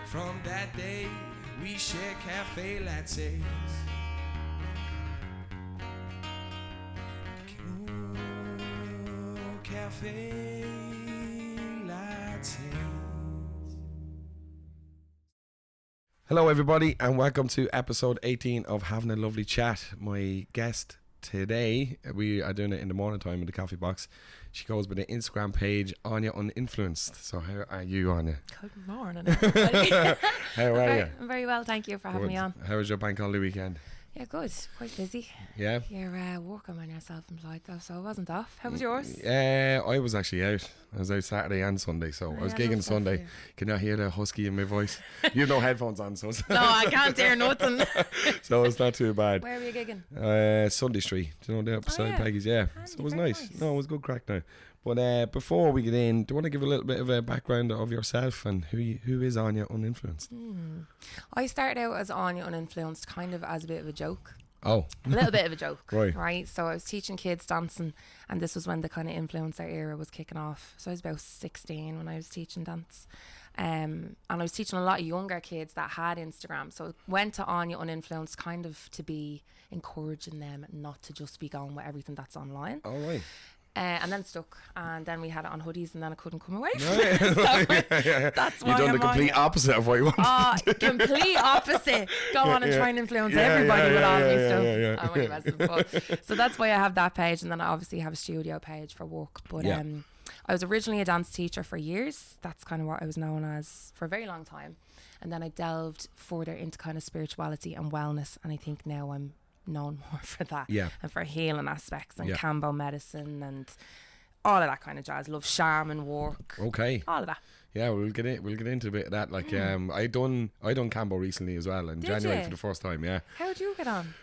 From that day, we shared cafe lattes. Ooh, cafe lattes. Hello, everybody, and welcome to episode 18 of Having a Lovely Chat. My guest today, we are doing it in the morning time in the coffee box. She goes by the Instagram page Áine Uninfluenced. So how are you, Áine? Good morning, everybody. How are you? I'm very well, thank you for having me on. How was your bank holiday weekend? Yeah, good. Quite busy. Yeah? You're working when you're self-employed though, so I wasn't off. How was yours? I was actually out. I was out Saturday and Sunday, so I was gigging Sunday. Can you hear the husky in my voice? You have no headphones on, so no, I can't hear nothing. So it's not too bad. Where were you gigging? Sunday Street. Do you know the beside yeah. Peggy's? Yeah. Handy, So it was very nice. No, it was good crack now. But before we get in, do you want to give a little bit of a background of yourself and who is Áine Uninfluenced? I started out as Áine Uninfluenced kind of as a bit of a joke. Oh. A little bit of a joke. Right. So I was teaching kids dancing, and this was when the kind of influencer era was kicking off. So I was about 16 when I was teaching dance. And I was teaching a lot of younger kids that had Instagram. So it went to Áine Uninfluenced kind of to be encouraging them not to just be going with everything that's online. All right. And then it stuck, and then we had it on hoodies, and then I couldn't come away from Right. it. So Yeah. that's why You've done I'm the complete opposite of what you wanted. complete opposite. Go on and try and influence everybody with all my stuff. I'm only messing, but so that's why I have that page, and then I obviously have a studio page for work. But I was originally a dance teacher for years. That's kind of what I was known as for a very long time, and then I delved further into kind of spirituality and wellness, and I think now I'm known more for that and for healing aspects and Kambo medicine and all of that kind of jazz. Love shaman work. Okay. All of that. Yeah, we'll get into a bit of that. Like I done Kambo recently as well in January for the first time. Yeah. How'd you get on?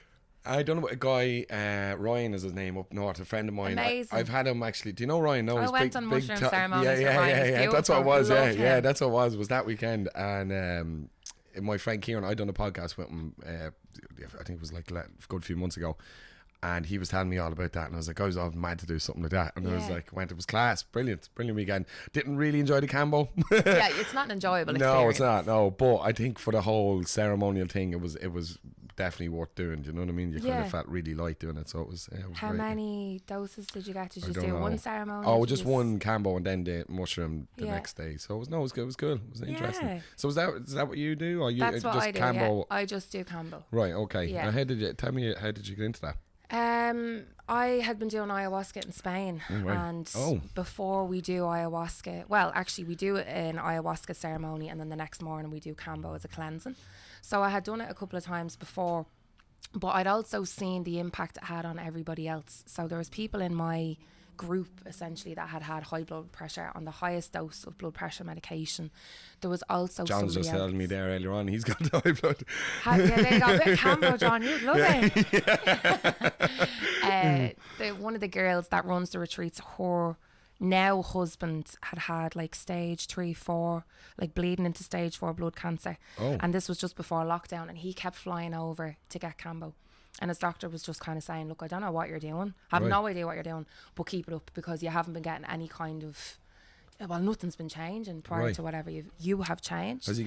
I done it with a guy, Ryan is his name, up north, a friend of mine. Amazing. I've had him actually. Do you know Ryan? No, I he's went on mushroom ceremonies. Yeah. That's what it was. Love Yeah, him. that's what it was that weekend. And my friend Kieran, I done a podcast with him. I think it was like a good few months ago, and he was telling me all about that, and I was like, I was all mad to do something like that, and I was like, it was class, brilliant weekend. Didn't really enjoy the Kambo. Yeah, it's not an enjoyable experience. No, it's not. No, but I think for the whole ceremonial thing, it was definitely worth doing. Do you know what I mean? You kind of felt really light doing it, so it was. How great. Many doses did you get? Did you don't do know. one ceremony? Oh, just one Kambo and then the mushroom the Yeah. next day. So it was good. It was cool. It was interesting. Yeah. So is that what you do, or you That's what just I do. Kambo? Yeah. I just do Kambo. Right. Okay. Yeah. Now, how did you get into that? I had been doing ayahuasca in Spain, right. and before we do ayahuasca, well, actually we do an ayahuasca ceremony, and then the next morning we do Kambo as a cleansing. So I had done it a couple of times before, but I'd also seen the impact it had on everybody else. So there was people in my group essentially that had high blood pressure on the highest dose of blood pressure medication. There was also John's just telling me there earlier on he's got high blood. Yeah, there you go. A bit of Kambo, John. You'd love it. One of the girls that runs the retreats, her now husband had like stage 3-4, like bleeding into stage 4 blood cancer. And this was just before lockdown, and he kept flying over to get Kambo. And his doctor was just kind of saying, look, I don't know what you're doing. I have no idea what you're doing, but keep it up, because you haven't been getting any kind of, well, nothing's been changing prior to whatever you have changed. Was he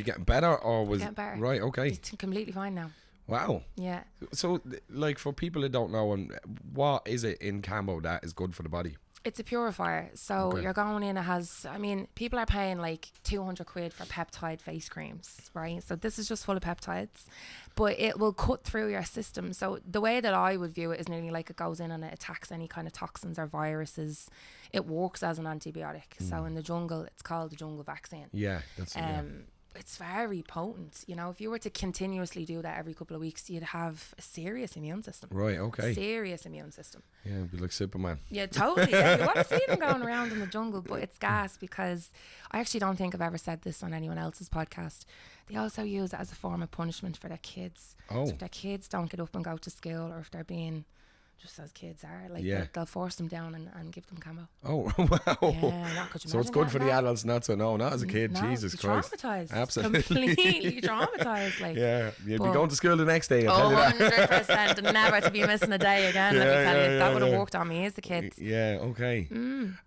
getting better, or was getting better? Right, okay. He's completely fine now. Wow. Yeah. So, like, for people that don't know, and what is it in Kambo that is good for the body? It's a purifier. So you're going in, it has, I mean, people are paying like 200 quid for peptide face creams, right? So this is just full of peptides, but it will cut through your system. So the way that I would view it is nearly like it goes in and it attacks any kind of toxins or viruses. It works as an antibiotic. So in the jungle, it's called the jungle vaccine. Yeah, that's It's very potent. You know, if you were to continuously do that every couple of weeks, you'd have a serious immune system. Right, okay. Serious immune system. Yeah, it'd be like Superman. Yeah, totally. Yeah. You want to see them going around in the jungle, but it's gas, because I actually don't think I've ever said this on anyone else's podcast. They also use it as a form of punishment for their kids. So if their kids don't get up and go to school, or if they're being just as kids are. Like, Yeah. they'll force them down and give them camo. Oh, wow. Yeah, could you So it's imagine good for the that? adults, not so, no, not as a kid. No, Jesus you're Christ. traumatized. Absolutely. Completely traumatized. Like, Yeah, you'd be but- going to school the next day. I'll tell you that. 100%. Never to be missing a day again. Let me tell you, that would have worked on me as a kid. Yeah, okay.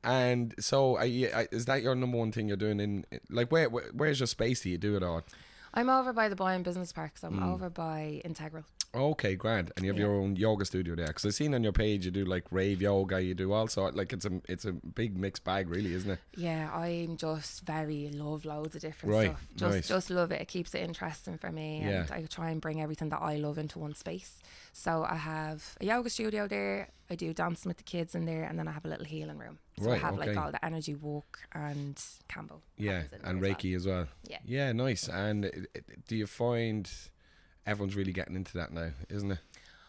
And so is that your number one thing you're doing in, like, where's your space do you do it on? I'm over by the Boyne Business Park, so I'm over by Integral. Okay, grand. And you have your own yoga studio there, because I've seen on your page you do like rave yoga, you do also, like, it's a big mixed bag, really, isn't it? Yeah, I'm just love loads of different Right, stuff. nice. Just love it. It keeps it interesting for me, and I try and bring everything that I love into one space. So I have a yoga studio there. I do dancing with the kids in there, and then I have a little healing room. So I have like all the energy walk and Cambo. Yeah, and Reiki as well. Yeah. Yeah, nice. And do you find everyone's really getting into that now, isn't it?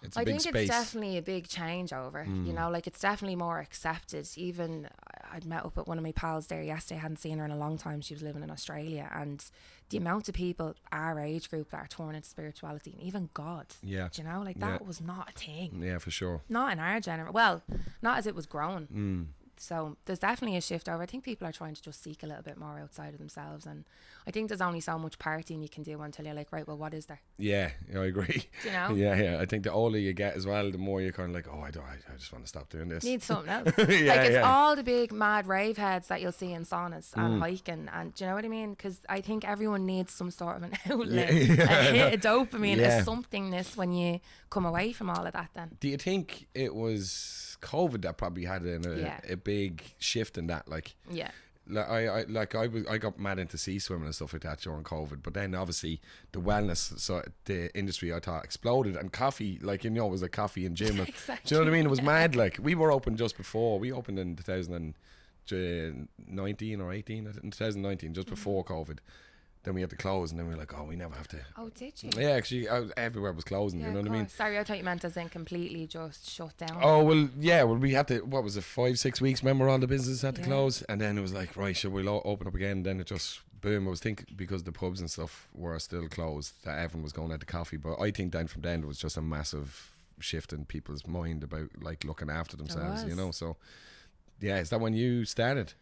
It's a I big think space. it's definitely a big changeover. You know, like, it's definitely more accepted. Even I'd met up with one of my pals there yesterday. I hadn't seen her in a long time. She was living in Australia, and the amount of people our age group that are torn into spirituality and even God. Yeah. Do you know, like, that was not a thing. Yeah, for sure. Not in our generation. Well, not as it was growing. So there's definitely a shift over. I think people are trying to just seek a little bit more outside of themselves, and I think there's only so much partying you can do until you're like, right, well, what is there? Yeah, I agree. Do you know? Yeah. I think the older you get as well, the more you're kind of like, oh, I just want to stop doing this. Need something else. Yeah, like, it's yeah. all the big mad rave heads that you'll see in saunas and hiking, and do you know what I mean? Because I think everyone needs some sort of an outlet, a hit of dopamine, a somethingness when you come away from all of that. Then Do you think it was COVID that probably had a big shift in that? Like, yeah. I got mad into sea swimming and stuff like that during COVID, but then obviously the wellness, so the industry, I thought, exploded, and coffee, like, you know, it was like coffee and gym. And, Exactly. do you know what I mean? It was mad. Like, we were open just before. We opened in 2019 or 18, in 2019, just before COVID. Then we had to close, and then we were like, oh, we never have to. Oh, did you? Yeah, actually, everywhere was closing. Yeah, you know what I mean? Sorry, I thought you meant as in completely just shut down. Oh, well, yeah, well, we had to, what was it, 5-6 weeks, remember, all the businesses had to close, and then it was like, right, should we open up again? Then it just, boom. I was thinking, because the pubs and stuff were still closed, that everyone was going out to coffee, but I think then from then it was just a massive shift in people's mind about, like, looking after themselves, you know. So yeah, is that when you started?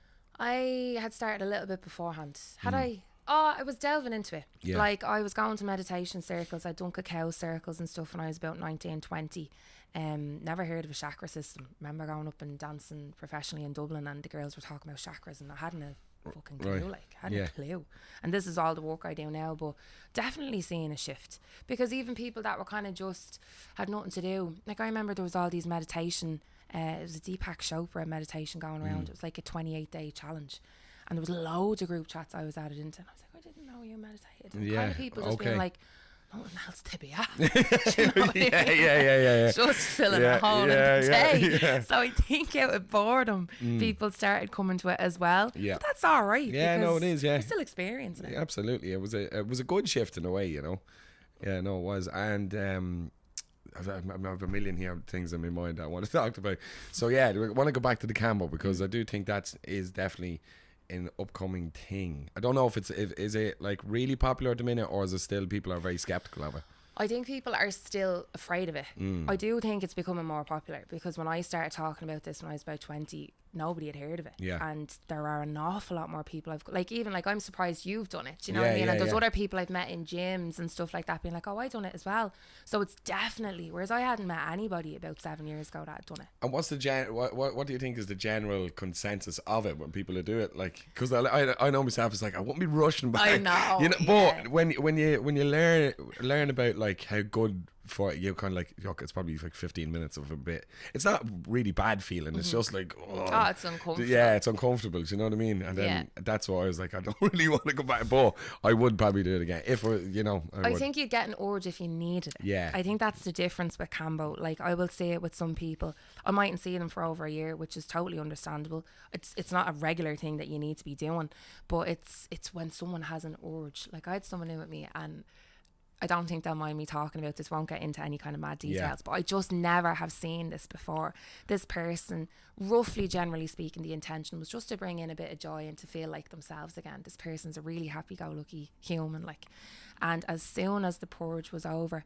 I had started a little bit beforehand. Had I? Oh, I was delving into it. Yeah. Like, I was going to meditation circles. I'd done cacao circles and stuff when I was about 19, 20. Never heard of a chakra system. Remember going up and dancing professionally in Dublin, and the girls were talking about chakras, and I hadn't a fucking clue. Right. Like, I hadn't a clue. And this is all the work I do now, but definitely seeing a shift. Because even people that were kind of just had nothing to do. Like, I remember there was all these meditation, it was a Deepak Chopra meditation going around. It was like a 28-day challenge. And there was loads of group chats I was added into, and I was like, I didn't know you meditated. And kind of people just being like, nothing else to be at. You know what I mean? Yeah. Just filling a hole in the day. So I think out of boredom, people started coming to it as well. Yeah. But that's all right. Yeah, no, it is, yeah. You're still experiencing it. Yeah, absolutely. It was a good shift in a way, you know. Yeah, no, it was. And I have a million here things in my mind that I want to talk about. So yeah, I want to go back to the Cambo, because I do think that is definitely an upcoming thing. I don't know if is it like really popular at the minute, or is it still people are very skeptical of it? I think people are still afraid of it. I do think it's becoming more popular, because when I started talking about this when I was about 20, nobody had heard of it. Yeah. And there are an awful lot more people I'm surprised you've done it. Do you know what I mean? Yeah, And there's other people I've met in gyms and stuff like that being like, oh, I done it as well. So it's definitely, whereas I hadn't met anybody about 7 years ago that had done it. And what's the what do you think is the general consensus of it when people do it? Like, because I know myself, it's like, I won't be rushing back. I know. You know, but when you learn about, like, how good for you, kind of like, look, it's probably like 15 minutes of a bit. It's not really bad feeling. It's just like, Oh, it's uncomfortable. Yeah, it's uncomfortable. Do you know what I mean? And then that's why I was like, I don't really want to go back, but I would probably do it again if you know. I think you'd get an urge if you needed it. Yeah. I think that's the difference with Cambo. Like, I will see it with some people. I mightn't see them for over a year, which is totally understandable. It's not a regular thing that you need to be doing, but it's when someone has an urge. Like, I had someone in with me, and I don't think they'll mind me talking about this, won't get into any kind of mad details, but I just never have seen this before. This person, roughly generally speaking, the intention was just to bring in a bit of joy and to feel like themselves again. This person's a really happy-go-lucky human, like, and as soon as the purge was over,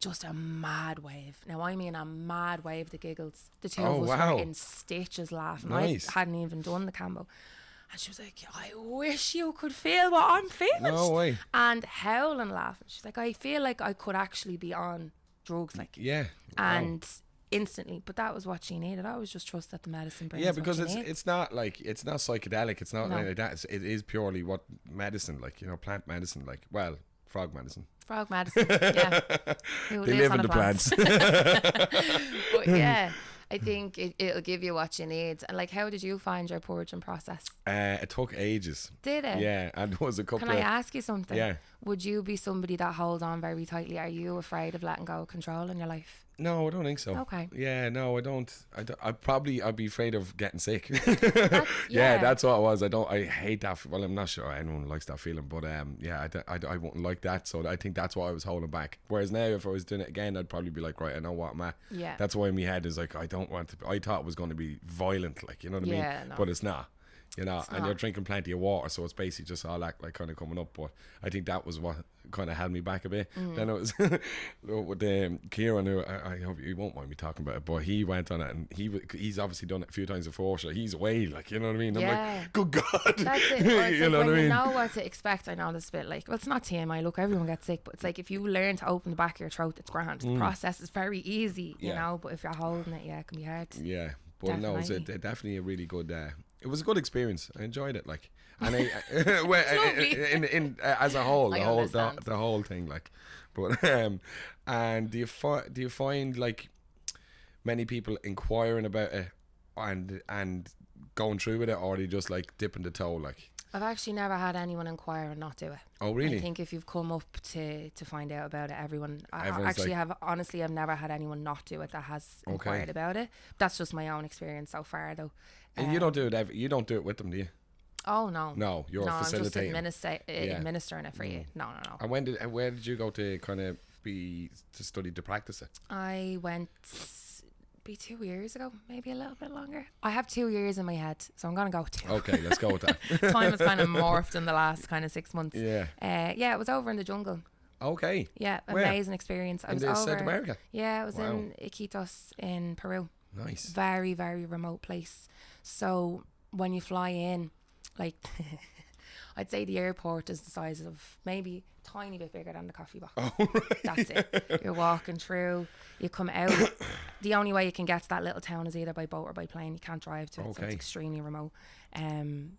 just a mad wave. Now, I mean a mad wave, the giggles. The two Oh, of us wow. were in stitches laughing. Nice. I hadn't even done the cambo. And she was like, I wish you could feel what I'm feeling. No way. And howling laughing. She's like, I feel like I could actually be on drugs. Like, Yeah. and instantly, but that was what she needed. I always just trust that the medicine brings. Yeah, because what you need. it's not like, it's not psychedelic. It's not No. like that. It is purely what medicine, like, you know, plant medicine, like, well, frog medicine. Frog medicine. Yeah. Who They lives live on in the plants. But yeah, I think it'll give you what you need. And like, how did you find your purging process? It took ages. Did it? Yeah, and there was a couple Can I of... ask you something? Yeah. Would you be somebody that holds on very tightly? Are you afraid of letting go of control in your life? No, I don't think so. Okay. Yeah, no, I don't. I'd be afraid of getting sick. Yeah. That's what it was. I hate that. Well, I'm not sure anyone likes that feeling, but yeah, I wouldn't like that. So I think that's why I was holding back. Whereas now, if I was doing it again, I'd probably be like, right, I know what I'm at. Yeah. That's why my head is like, I don't want to. I thought it was going to be violent, like, you know what I mean? Yeah, no. But it's not. You know, It's and not. you're drinking plenty of water, so it's basically just all that like kind of coming up. But I think that was what kind of held me back a bit. Then it was with Kieran, who I hope you won't mind me talking about it, but he went on it, and he's obviously done it a few times before, so he's away, like, you know what I mean? I'm Yeah. like, good God. That's it. Or it's You like know when what I you mean? know what to expect. I know this bit like, well, it's not TMI. Look, everyone gets sick, but it's like if you learn to open the back of your throat, it's grand. The process is very easy, you Yeah. know. But if you're holding it, yeah, it can be hard. Yeah, but no, it was definitely a really good. It was a good experience. I enjoyed it, like, and in as a whole, I the whole understand. the whole thing, like, but and do you find like many people inquiring about it and going through with it, or are they just like dipping the toe, like? I've actually never had anyone inquire and not do it. Oh, really? I think if you've come up to find out about it, Everyone's actually like- I've never had anyone not do it that has Okay. inquired about it. That's just my own experience so far, though. And you don't do it. You don't do it with them, do you? Oh no. No, you're I'm just facilitating. administering it for you. No. And where did you go to kind of study to practice it? I went be 2 years ago, maybe a little bit longer. I have 2 years in my head, so I'm gonna go 2. Okay, let's go with that. Time has kind of morphed in the last kind of 6 months. Yeah. Yeah, it was over in the jungle. Okay. Yeah, Where? amazing experience. I In was the over South America? Yeah, it was Wow. in Iquitos in Peru. Nice. Very, very remote place. So when you fly in, like I'd say the airport is the size of maybe a tiny bit bigger than the coffee box. Oh, right. That's it. You're walking through, you come out. The only way you can get to that little town is either by boat or by plane. You can't drive to it, so Okay. it's extremely remote. And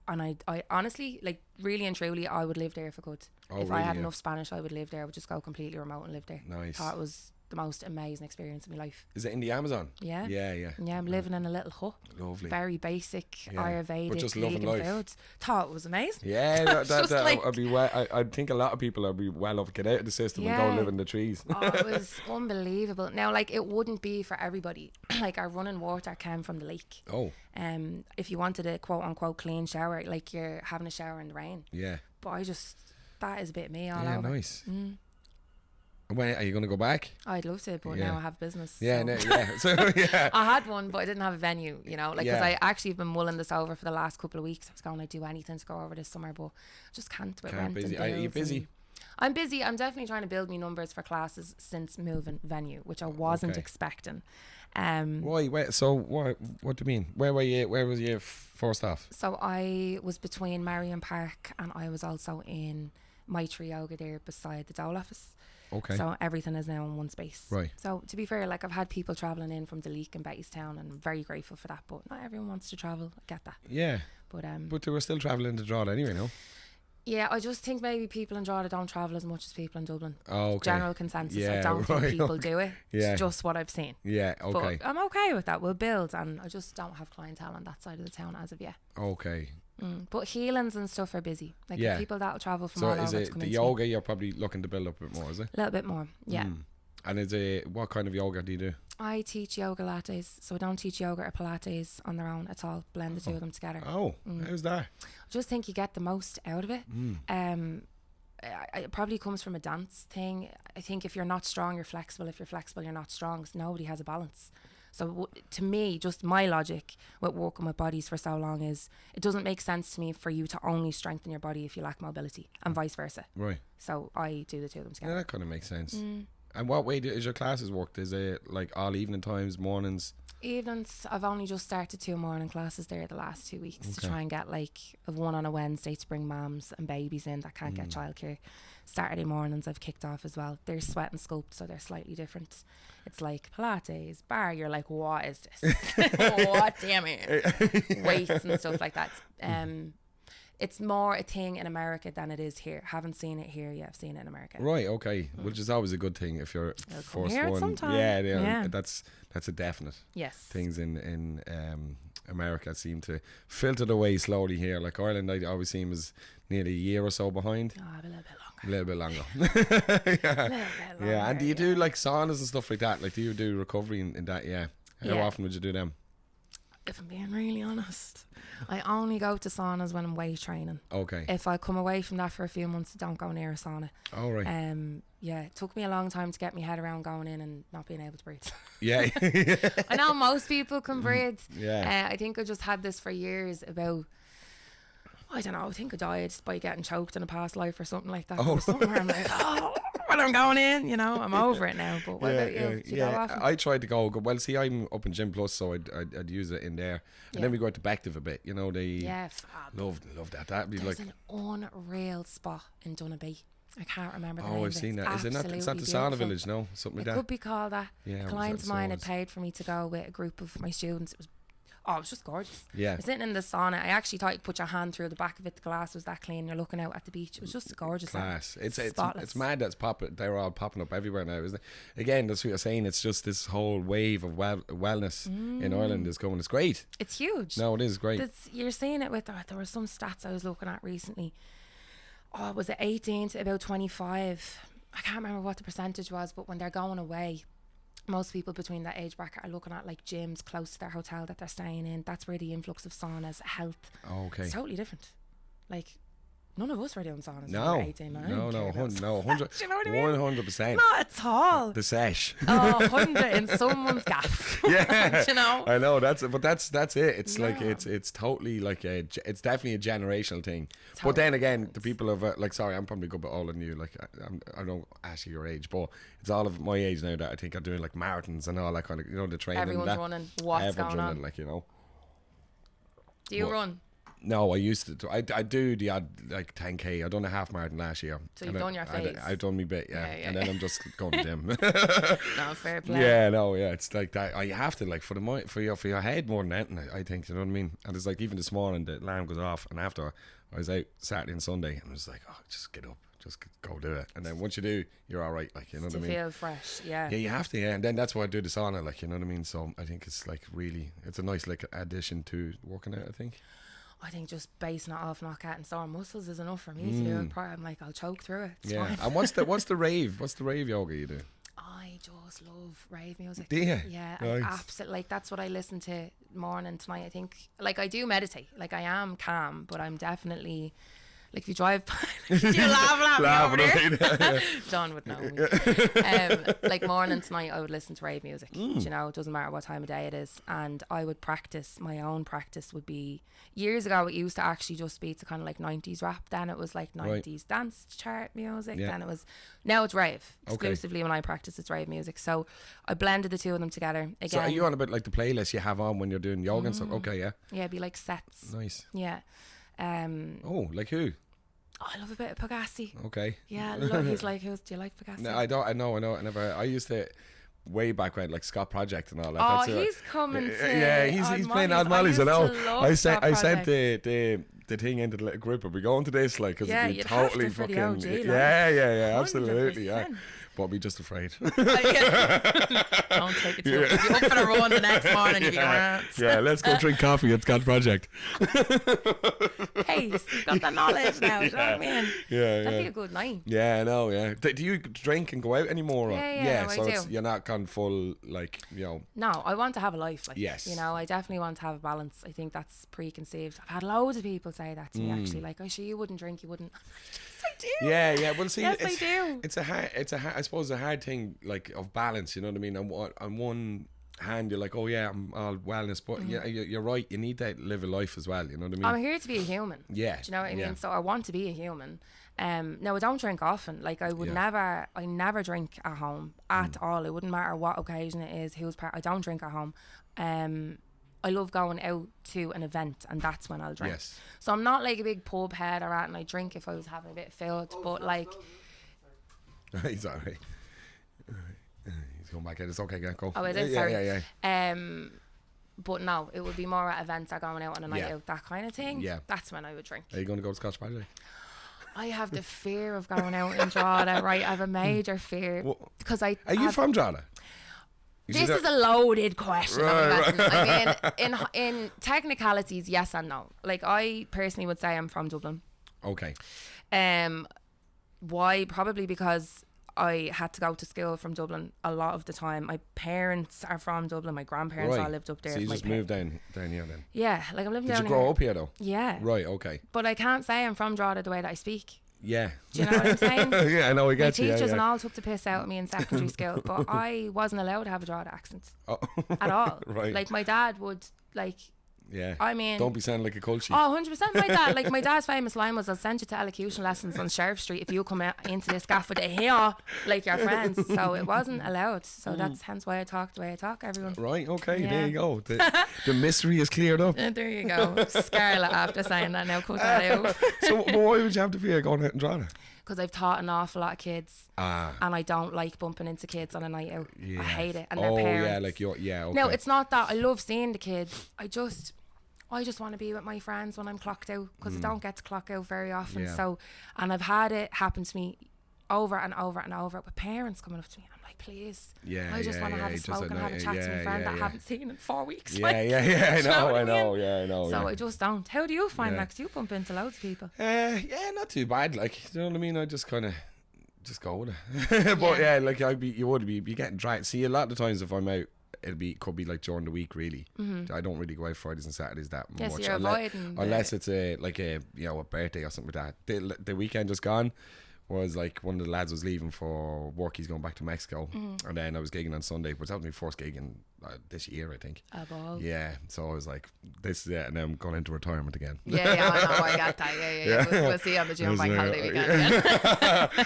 I honestly, like, really and truly, I would live there if I could. Oh, If I really, had yeah. enough Spanish, I would live there. I would just go completely remote and live there. Nice. Thought it was the most amazing experience of my life. Is it in the Amazon? Yeah. Yeah. Yeah, I'm living in a little hut. Lovely. Very basic, Yeah. Ayurvedic, But just loving vegan life. foods. Thought it was amazing. Yeah, Just like- I'd be well. I think a lot of people would be well up, get out of the system and go Yeah. live in the trees. Oh, it was unbelievable. Now, like, it wouldn't be for everybody. Like, our running water came from the lake. Oh, If you wanted a quote unquote clean shower, like you're having a shower in the rain. yeah. But that is a bit of me all Yeah, over. nice. When are you going to go back? I'd love to, but Yeah. now I have business. Yeah, so. no, yeah. So yeah. I had one, but I didn't have a venue, you know, like, because Yeah. I actually have been mulling this over for the last couple of weeks. I was going, I'd do anything to go over this summer, but I just can't with Can't rent busy. and Are you bills busy? and- I'm busy. I'm definitely trying to build me numbers for classes since moving venue, which I wasn't Okay. expecting. Why? Wait. So what? What do you mean? Where were you? Where was you first off? So I was between Marion Park and I was also in Maitri Yoga there beside the Dole office. Okay. So everything is now in one space. Right. So to be fair, like, I've had people travelling in from Deleek and Bettystown, and I'm very grateful for that. But not everyone wants to travel. I get that. Yeah, But but they were still travelling to Drogheda anyway, no? yeah, I just think maybe people in Drogheda don't travel as much as people in Dublin. Oh, okay. General consensus. I Yeah, don't right, think people okay. do it. Yeah. It's just what I've seen. Yeah. Okay. But I'm okay with that. We'll build, and I just don't have clientele on that side of the town as of yet. Okay. But healings and stuff are busy. Like, Yeah. people that'll travel from So all is over to it come the into me. yoga you're probably looking to build up a bit more? Is it? A little bit more, yeah. And is it what kind of yoga do you do? I teach yoga lattes, so I don't teach yoga or Pilates on their own at all. Blend the two of them together. Oh, how's that? I just think you get the most out of it. It probably comes from a dance thing. I think if you're not strong, you're flexible. If you're flexible, you're not strong. So nobody has a balance. So to me, just my logic with working with bodies for so long is it doesn't make sense to me for you to only strengthen your body if you lack mobility, and vice versa. Right. So I do the two of them Yeah, together. that kind of makes sense. And what way is your classes worked? Is it like all evening times, mornings? Evenings, I've only just started 2 morning classes there the last 2 weeks to try and get like a one on a Wednesday to bring mums and babies in that can't get childcare. Saturday mornings I've kicked off as well. They're sweat and sculpt, so they're slightly different. It's like Pilates, bar. You're like, what is this? What, damn it? Weights and stuff like that. It's more a thing in America than it is here. Haven't seen it here yet. I've seen it in America. Right, okay. Which is always a good thing if you're first here one. sometime. Yeah. That's a definite. Yes. Things in America seem to filter away slowly here. Like Ireland, I always seem is nearly a year or so behind. Oh, a little bit longer. A little bit longer. Yeah. A little bit longer, And do you do like saunas and stuff like that? Like, do you do recovery in that? Yeah. How often would you do them? If I'm being really honest, I only go to saunas when I'm weight training. Okay. If I come away from that for a few months, I don't go near a sauna. All right. Yeah, it took me a long time to get my head around going in and not being able to breathe. Yeah. I know most people can breathe. Yeah. I think I just had this for years about, I don't know, I think I died by getting choked in a past life or something like that. Oh. Something where I'm like, oh, when I'm going in, you know, I'm over it now. But what about you? Do you go often? I tried to go. Well, see, I'm up in Gym Plus, so I'd use it in there, and then we go out to Bective a bit. You know, they love that. That'd be There's like an unreal spot in Dunnabee. I can't remember the name. Oh, I've seen that. Is it not? It's not the sauna village, no? Something like that. It could be called that. Yeah, Clients of mine had paid for me to go with a group of my students. It was just gorgeous. Yeah. You're sitting in the sauna. I actually thought you could put your hand through the back of it. The glass was that clean. You're looking out at the beach. It was just gorgeous. Class. It's mad that's they're all popping up everywhere now, isn't it? Again, that's what you're saying. It's just this whole wave of wellness in Ireland is coming. It's great. It's huge. No, it is great. You're seeing it with there were some stats I was looking at recently. Oh, was it 18 to about 25? I can't remember what the percentage was, but when they're going away, most people between that age bracket are looking at like gyms close to their hotel that they're staying in. That's where the influx of saunas, health. Oh, okay. It's totally different. Like, none of us were doing saunas no. when we were 18. No, 100. Do you know what I mean? 100%. Not at all. The sesh. 100 in someone's gaff. Yeah. You know? I know, that's it. It's like, it's totally like it's definitely a generational thing. Totally. But then again, the people of, sorry, I'm probably a good bit older than you. Like, I don't ask you your age, but it's all of my age now that I think are doing like marathons and all that kind of, you know, the training. Everyone's running. What's going on? Like, you know. Do you run? No, I used to. I do the odd like 10k. I done a half marathon last year. So you've done your phase. I've done my bit, and then I'm just going to the gym. No, fair play. Yeah, no, yeah. It's like that. You have to like for your head more than anything. I think, you know what I mean. And it's like even this morning the alarm goes off, and after I was out Saturday and Sunday, and I was like, oh, just get up. Just go do it, and then once you do, you're all right. Like, you know what I mean. To feel fresh, yeah. Yeah, you have to, and then that's why I do the sauna. Like, you know what I mean. So I think it's like really, it's a nice like addition to working out. I think just basing it off not getting sore muscles is enough for me to do it. I'm like, I'll choke through it. It's fine. And what's the rave? What's the rave yoga you do? I just love rave music. Do you? Yeah, nice. I absolutely, like, that's what I listen to morning to night. I think, like, I do meditate. Like, I am calm, but I'm definitely, like, if you drive by, you laugh over there. John would know me. Like, morning to night, I would listen to rave music. You know, it doesn't matter what time of day it is. And I would practice, my own practice would be, years ago, it used to actually just be to kind of like 90s rap. Then it was like 90s dance chart music. Yeah. Then it was, now it's rave. Exclusively when I practice, it's rave music. So I blended the two of them together. Again. So are you on a bit like the playlist you have on when you're doing yoga and stuff? Okay, yeah. Yeah, it'd be like sets. Nice. Yeah. Like who? Oh, I love a bit of Pagasi. Okay. Yeah, look, he's like, do you like Pagasi? No, I don't. I know. I used to, way back when, like Scott Project and all that. Oh, he's coming to. Yeah, he's playing Odd Molly's. I know. I sent the thing into the little group. Are we going to this? Like, because it'd be totally fucking. Yeah, absolutely. 100%. Yeah. But be just afraid. Don't take it too. If you're up for a run the next morning, you'll be around. Yeah, let's go drink coffee at Scott Project. Hey, you've got the knowledge now, you know what I mean? Yeah, That'd be a good night. Yeah, I know, yeah. Do you drink and go out anymore? Yeah, so I do. You're not gone full, like, you know. No, I want to have a life. Like, yes. You know, I definitely want to have a balance. I think that's preconceived. I've had loads of people say that to me, actually. Like, oh, sure, you wouldn't drink, you wouldn't. I do. Yeah. Well, see, yes, I do. It's a hard, I suppose, a hard thing, like, of balance. You know what I mean? On one hand, you're like, oh yeah, I'm all wellness, but yeah, you're right. You need to live a life as well. You know what I mean? I'm here to be a human. Yeah. Do you know what I yeah. mean? So I want to be a human. No, I don't drink often. Like I would never, I never drink at home at all. It wouldn't matter what occasion it is, who's part. I don't drink at home. I love going out to an event, and that's when I'll drink. Yes. So I'm not like a big pub head or that, and I drink if I was having a bit of filth. But like, He's alright. He's going back in. It's okay, go. oh, it is. Sorry. Yeah. But no, it would be more at events or going out on a night out, that kind of thing. Yeah. That's when I would drink. Are you going to go to Scotch Party? I have the fear of going out in Drogheda, right? I have a major fear because Are you from Drogheda? This is a loaded question. I mean, in technicalities, yes and no. Like I personally would say I'm from Dublin. Okay. Why? Probably because I had to go to school from Dublin a lot of the time. My parents are from Dublin. My grandparents all lived up there. So you just moved down here then? Yeah, like I'm living down here. Did you grow up here though? Yeah. Right, okay. But I can't say I'm from Drogheda the way that I speak. Yeah. Do you know what I'm saying? Yeah, I know. I get My you. teachers and all took the piss out of me in secondary school, but I wasn't allowed to have a Drogheda accent at all. Right. Like my dad would like. Yeah. I mean, don't be sounding like a culture. Oh, 100%. My dad, like my dad's famous line was, "I'll send you to elocution lessons on Sheriff Street if you come out into this gaff with a hair like your friends." So it wasn't allowed. So that's hence why I talk the way I talk, everyone. Right, okay, there you go. The mystery is cleared up. There you go. Scarlet after saying that, now cut that out. So why would you have to fear going out and Drogheda? Because I've taught an awful lot of kids, and I don't like bumping into kids on a night out. I hate it, and their parents. Yeah, like okay. No, it's not that. I love seeing the kids. I just want to be with my friends when I'm clocked out, because I don't get to clock out very often. So, and I've had it happen to me over and over and over with parents coming up to me. I'm like, please, I just want to have a smoke and have a chat to my friend that I haven't seen in 4 weeks. I know. So I just don't. How do you find that? 'Cause you bump into loads of people. Yeah, not too bad. Like, you know what I mean? I just kind of just go with it. But like you would be getting dragged. See, a lot of the times if I'm out, could be like during the week really. I don't really go out Fridays and Saturdays that much. So you're avoiding unless it's a birthday or something like that. The weekend just gone was like one of the lads was leaving for work. He's going back to Mexico, and then I was gigging on Sunday, but that was my first gig in this year, I think. Yeah, so I was like, this is it, and then I'm going into retirement again. I know, I got that. Yeah. We'll see you on the June bank holiday weekend.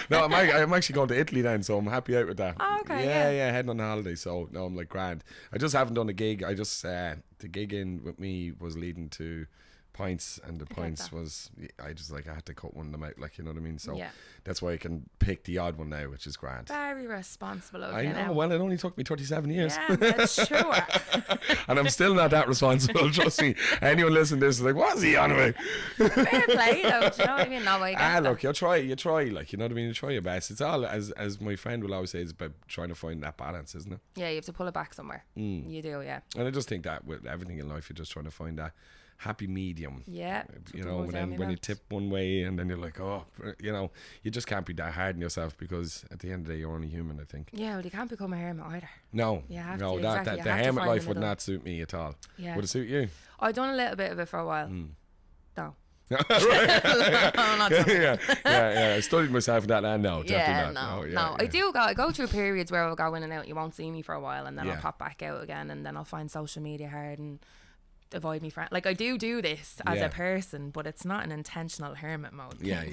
No, I'm actually going to Italy then, so I'm happy out with that. Oh, okay. Yeah, heading on the holiday, so no, I'm like grand. I just haven't done a gig. I just the gig in with me was leading to pints, and the pints was I had to cut one of them out, like, you know what I mean, so that's why I can pick the odd one now, which is grand. Very responsible of I you know now. Well, it only took me 37 years. Yeah, that's sure. And I'm still not that responsible. Trust me, anyone listening to this is like, what's he on about? Fair play though, do you know what I mean? No, I get that. Look, you try, like, you know what I mean, you try your best. It's all, as my friend will always say, it's about trying to find that balance, isn't it? Yeah, you have to pull it back somewhere. You do, yeah. And I just think that with everything in life, you're just trying to find that happy medium. Yeah. You know, and then when you tip one way, and then you're like, oh, you know, you just can't be that hard on yourself, because at the end of the day, you're only human, I think. Yeah, well, you can't become a hermit either. No, you have no, to, that exactly. the hermit life would not suit me at all. Yeah. Would it suit you? I've done a little bit of it for a while. No. Yeah. I studied myself in that land now. No. I go through periods where I'll go in and out. You won't see me for a while, and then I'll pop back out again, and then I'll find social media hard and avoid me friend. Like, I do this as a person, but it's not an intentional hermit mode. No.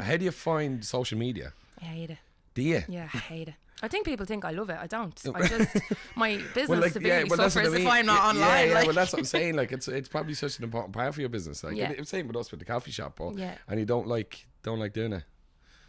How do you find social media? I hate it. Do you? Yeah, I hate it. I think people think I love it. I don't. I just, my business severely suffers if I'm not online. Well, that's what I'm saying. Like, it's probably such an important part for your business. Like, it's same with us with the coffee shop, and you don't like doing it.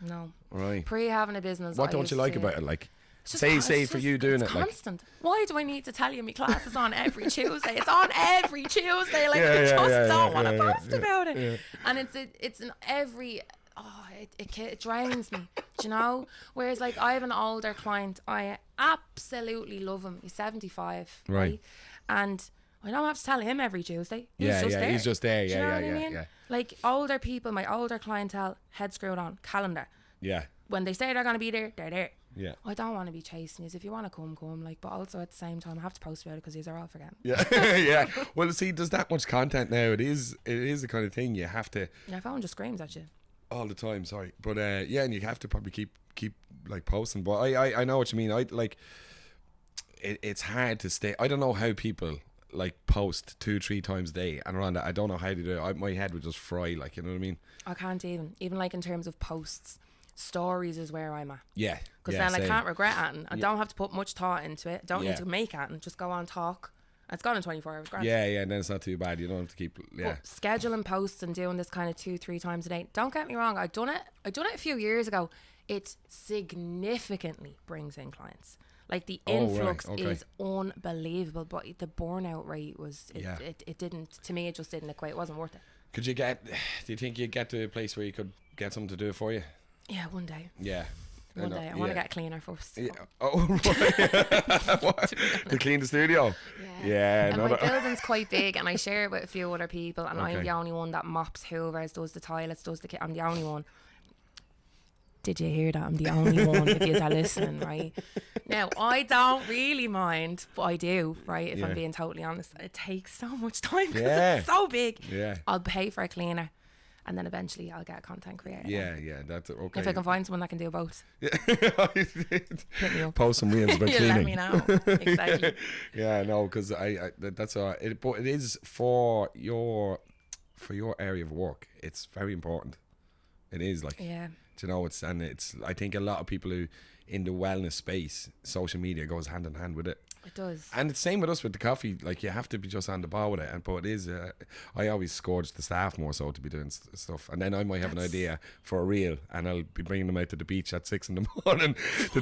No. Right. Having a business. What don't you like about it? Like, say for you doing it, constant. Like, why do I need to tell you my class is on every Tuesday? It's on every Tuesday. Like, I just don't want to post about it. And it's in every. Oh, it drains me. Do you know? Whereas, like, I have an older client. I absolutely love him. He's 75, right? And I don't have to tell him every Tuesday. He's just there. Do you know what I mean? Like, older people, my older clientele, head screwed on, calendar. Yeah. When they say they're going to be there, they're there. Yeah. I don't want to be chasing you. If you want to come. Like, but also at the same time, I have to post about it because these are all forgetting. Yeah. Well, see, there's that much content now. It is the kind of thing you have to. Your phone just screams at you all the time. Sorry, but and you have to probably keep like posting. But I know what you mean. I like. it's hard to stay. I don't know how people like post 2-3 times a day and around that. I don't know how to do it. My head would just fry, like, you know what I mean? I can't even like in terms of posts. Stories is where I'm at. Yeah. Because yeah, then I same. can't regret it. I don't have to put much thought into it. Don't need to make it and just go on talk. It's gone in 24 hours. Grand. Yeah, and then it's not too bad. You don't have to keep. Yeah. But scheduling posts and doing this kind of 2-3 times a day. Don't get me wrong. I done it a few years ago. It significantly brings in clients. Like the influx is unbelievable, but the burnout rate was it didn't, to me, it just didn't equate. It wasn't worth it. Do you think you'd get to a place where you could get someone to do it for you? Yeah, one day. Yeah. One day. I want to get a cleaner first. Yeah. Oh, right. What? To clean the studio? Yeah. And my building's quite big, and I share it with a few other people, and I'm the only one that mops, hoovers, does the toilets, I'm the only one. Did you hear that? I'm the only one, if you're listening, right? Now, I don't really mind, but I do, right? If I'm being totally honest. It takes so much time because it's so big. Yeah. I'll pay for a cleaner, and then eventually I'll get a content creator. Yeah, that's okay. If I can find someone that can do both. Yeah. Hit me up. Post some reels about cleaning. Let me know. Exactly. Yeah, no, because that's all right. But it is for your area of work. It's very important. It is, like, you know, it's I think a lot of people who in the wellness space, social media goes hand in hand with it. It does. And it's same with us with the coffee. Like, you have to be just on the ball with it. But it is, I always scourge the staff more so to be doing stuff. And then I might have an idea for a reel, and I'll be bringing them out to the beach at 6 a.m. to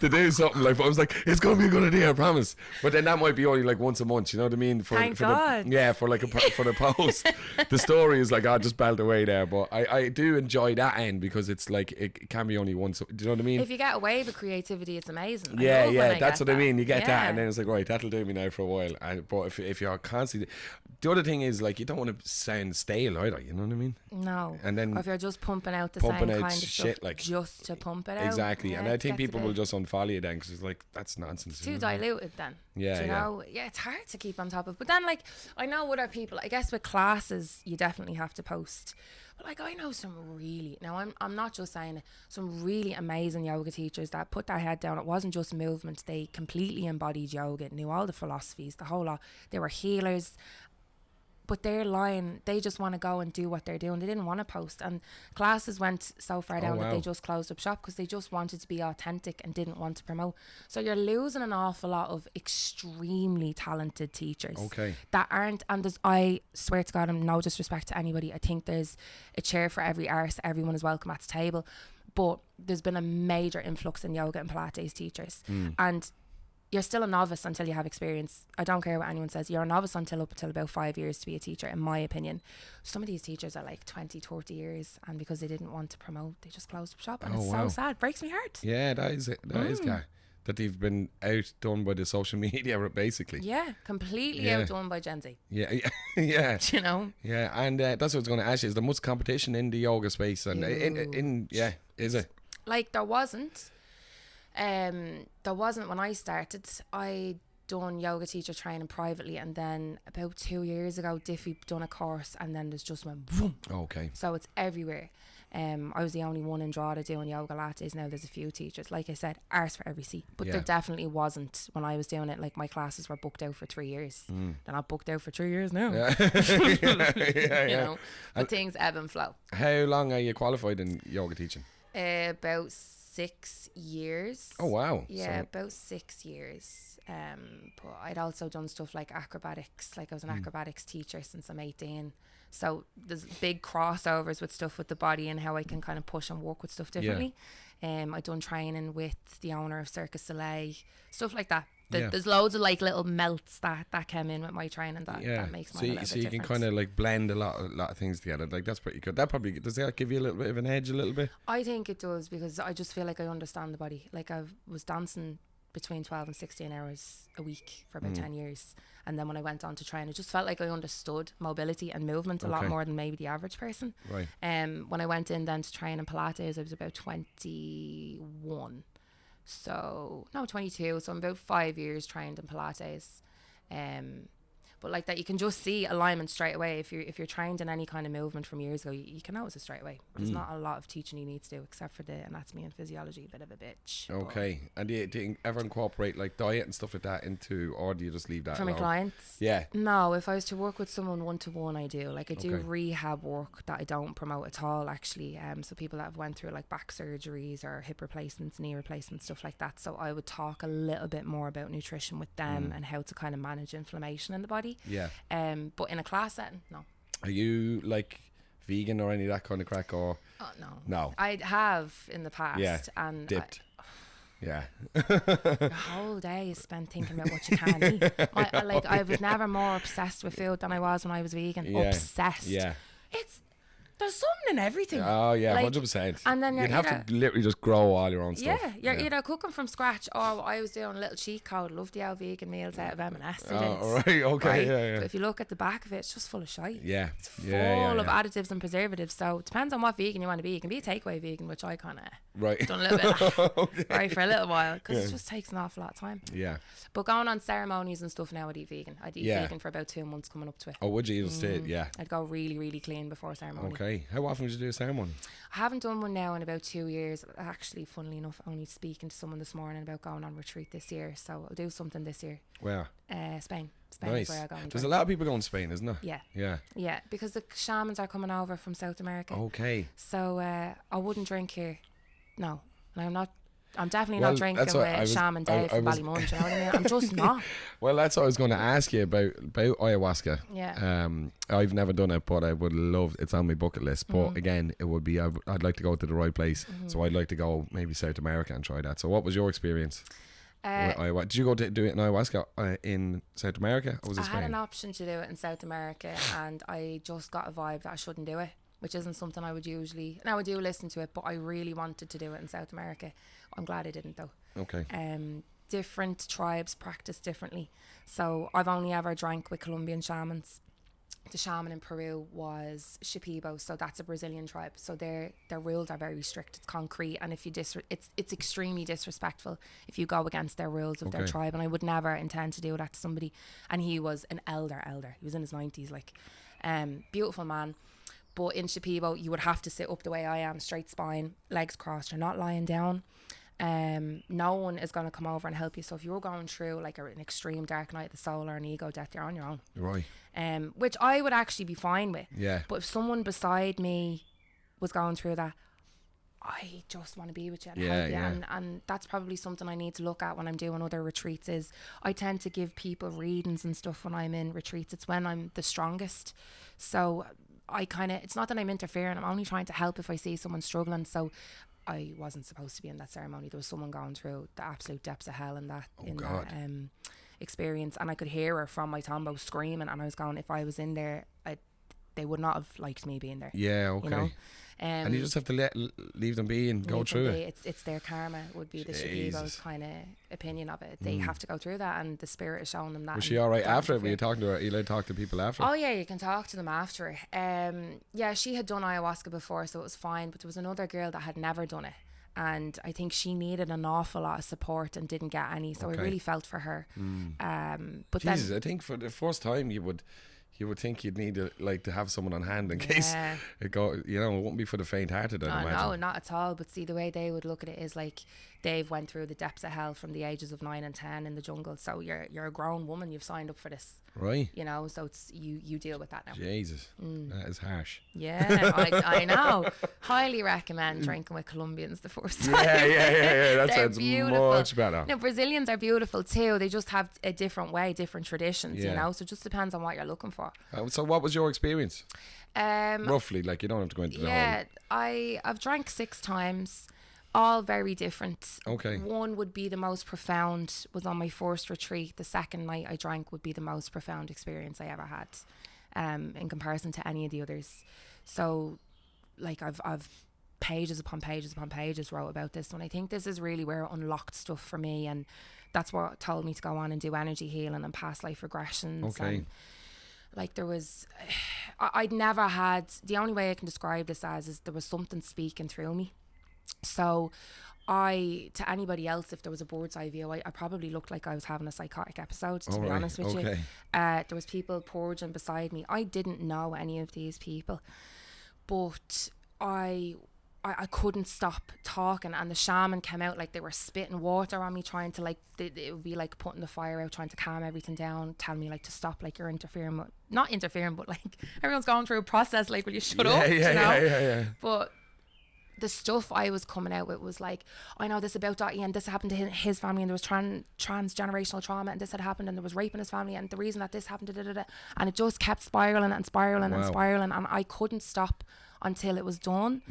do something. Like, but I was like, it's going to be a good idea, I promise. But then that might be only like once a month. You know what I mean? Thank God. For the post. The story is like, I just belt away there. But I do enjoy that end, because it's like it can be only once. Do you know what I mean? If you get away with creativity, it's amazing. That's what I mean. You get that, and then it's like, right, that'll do me now for a while. But if you're constantly, the other thing is, like, you don't want to sound stale either. You know what I mean? No. And then, or if you're just pumping out the same kind of shit, stuff, like, just to pump it out. Exactly. And I think people will just unfollow you then, because it's like, that's nonsense. It's too diluted then. Yeah. Do you know? Yeah, it's hard to keep on top of. But then, like, I know other people. I guess with classes, you definitely have to post. But, like, I know some really, now I'm not just saying it, some really amazing yoga teachers that put their head down. It wasn't just movement. They completely embodied yoga, knew all the philosophies, the whole lot. They were healers. But they're lying. They just want to go and do what they're doing. They didn't want to post. And classes went so far down that they just closed up shop because they just wanted to be authentic and didn't want to promote. So you're losing an awful lot of extremely talented teachers that aren't. And I swear to God, I'm no disrespect to anybody, I think there's a chair for every arse. Everyone is welcome at the table. But there's been a major influx in yoga and Pilates teachers. And you're still a novice until you have experience. I don't care what anyone says. You're a novice up until about 5 years to be a teacher, in my opinion. Some of these teachers are like 20, 30 years, and because they didn't want to promote, they just closed up shop, and it's so sad. Breaks me heart. Yeah, that is it. That is guy. That they've been outdone by the social media, basically. Yeah, completely outdone by Gen Z. Yeah. You know? Yeah, and that's what I was going to ask you. Is there much competition in the yoga space? And is it? Like, there wasn't when I started. I done yoga teacher training privately, and then about 2 years ago Diffie done a course, and then there's just went boom. Okay. So it's everywhere. I was the only one in Drogheda doing yoga lattes. Now there's a few teachers, like I said, arse for every seat, but there definitely wasn't when I was doing it. Like, my classes were booked out for 3 years. They're not booked out for 3 years now. You know, but things ebb and flow. How long are you qualified in yoga teaching? About 6 years. Oh wow. Yeah, about 6 years. But I'd also done stuff like acrobatics. Like, I was an acrobatics teacher since I'm 18. So there's big crossovers with stuff with the body and how I can kind of push and work with stuff differently. I'd done training with the owner of Circus Soleil, stuff like that. There's loads of like little melts that came in with my training that makes my life. So you can kind of like blend a lot of things together. Like, that's pretty good. That probably, does that give you a little bit of an edge, a little bit? I think it does, because I just feel like I understand the body. Like, I was dancing between 12 and 16 hours a week for about 10 years, and then when I went on to train, it just felt like I understood mobility and movement a lot more than maybe the average person. Right. When I went in then to train in Pilates, I was about 21. So, no, 22. So I'm about 5 years trained in Pilates. but like that you can just see alignment straight away. If you're trained in any kind of movement from years ago, you can notice it straight away. There's not a lot of teaching you need to do except for the anatomy and physiology, bit of a bitch. Okay. And do you ever incorporate like diet and stuff like that into, or do you just leave that For alone? my clients? Yeah. No, if I was to work with someone one-to-one, I do. Like I do Okay. rehab work that I don't promote at all, actually. So people that have went through like back surgeries or hip replacements, knee replacements, stuff like that. So I would talk a little bit more about nutrition with them and how to kind of manage inflammation in the body. Yeah. But in a class setting, no. Are you like vegan or any of that kind of crack, or? Oh, no. No. I have in the past. Yeah. And Dipped. Yeah. the whole day is spent thinking about what you can eat. I was never more obsessed with food than I was when I was vegan. Yeah. Obsessed. Yeah. There's something in everything. Oh yeah, Like, 100%. and then you'd have to literally just grow all your own stuff. Yeah, you're either cooking from scratch, or I was doing a little cheat code. Love the old vegan meals out of M&S. Oh, right, okay, right? yeah. But if you look at the back of it, it's just full of shite. Yeah, It's full of additives and preservatives. So it depends on what vegan you want to be. You can be a takeaway vegan, which I kind of done a little bit of, Okay. right, for a little while, because it just takes an awful lot of time. Yeah. But going on ceremonies and stuff now, I'd eat vegan. I'd eat vegan for about 2 months coming up to it. Oh, would you just did? Yeah. I'd go really, really clean before ceremony. Okay. How often would you do a ceremony? I haven't done one now in about 2 years. Actually, funnily enough, only speaking to someone this morning about going on retreat this year. So I'll do something this year. Where? Spain. Spain Nice. is where I'll go. There's a lot of people going to Spain, isn't there? Yeah. Yeah. Yeah, because the shamans are coming over from South America. Okay. So I wouldn't drink here. No. And I'm definitely not drinking with Shaman Dave from Ballymun, you know what I mean? I'm just not. Well, that's what I was going to ask you about ayahuasca. Yeah. I've never done it, but I would love. It's on my bucket list. But again, it would be. I'd like to go to the right place, so I'd like to go maybe South America and try that. So, what was your experience? Did you go to do it in ayahuasca in South America, or was it Spain? I had an option to do it in South America, and I just got a vibe that I shouldn't do it, which isn't something I would usually. Now I do listen to it, but I really wanted to do it in South America. I'm glad I didn't though. Okay. Different tribes practice differently. So I've only ever drank with Colombian shamans. The shaman in Peru was Shipibo, so that's a Brazilian tribe. So their rules are very strict. It's concrete, and if you it's extremely disrespectful if you go against their rules of their tribe. And I would never intend to do that to somebody. And he was an elder. He was in his 90s, like, beautiful man. But in Shipibo, you would have to sit up the way I am, straight spine, legs crossed. You're not lying down. No one is going to come over and help you. So if you're going through like an extreme dark night of the soul or an ego death, you're on your own. Right. Which I would actually be fine with. Yeah. But if someone beside me was going through that, I just want to be with you and help you. And that's probably something I need to look at when I'm doing other retreats. Is I tend to give people readings and stuff when I'm in retreats. It's when I'm the strongest. So I kind of, it's not that I'm interfering. I'm only trying to help if I see someone struggling. So I wasn't supposed to be in that ceremony. There was someone going through the absolute depths of hell in that experience, and I could hear her from my tombo screaming, and I was going, if I was in there, they would not have liked me being there. Yeah, okay. You know? And you just have to leave them be and go through it. It's their karma, would be the Shipibo's kind of opinion of it. They have to go through that, and the spirit is showing them that. Was she all right after it? Were you talking to her? You allowed to talk to people after? Oh yeah, you can talk to them after. Yeah, she had done ayahuasca before, so it was fine. But there was another girl that had never done it, and I think she needed an awful lot of support and didn't get any. So I really felt for her. But Jesus, then I think for the first time you would think you'd need to have someone on hand in case it wouldn't be for the faint-hearted. I'd imagine. No, not at all. But see, the way they would look at it is like they've went through the depths of hell from the ages of 9 and 10 in the jungle. So you're a grown woman. You've signed up for this, right? You know, so it's you deal with that now. Jesus, that is harsh. Yeah, I know. Highly recommend drinking with Colombians the first time. Yeah. That sounds beautiful. much better. No, Brazilians are beautiful too. They just have a different way, different traditions. Yeah. You know, so it just depends on what you're looking for. So what was your experience? Roughly, like, you don't have to go into the whole. I've drank 6 times, all very different. Okay. One would be the most profound, was on my first retreat. The second night I drank would be the most profound experience I ever had, in comparison to any of the others. So, like, I've pages upon pages upon pages wrote about this, and I think this is really where it unlocked stuff for me, and that's what told me to go on and do energy healing and past life regressions. Okay. And like, there was, I'd never had, the only way I can describe this as is there was something speaking through me. So to anybody else, if there was a bird's eye view, I probably looked like I was having a psychotic episode, to be honest with you. There was people purging beside me. I didn't know any of these people, but I couldn't stop talking, and the shaman came out like they were spitting water on me, trying to like it would be like putting the fire out, trying to calm everything down, telling me like to stop, like you're interfering with, not interfering, but like everyone's going through a process, like will you shut up, you know? But the stuff I was coming out with was like, I know this about Dottie, and this happened to his family, and there was transgenerational trauma, and this had happened, and there was rape in his family, and the reason that this happened, and it just kept spiraling and spiraling and spiraling, and I couldn't stop until it was done.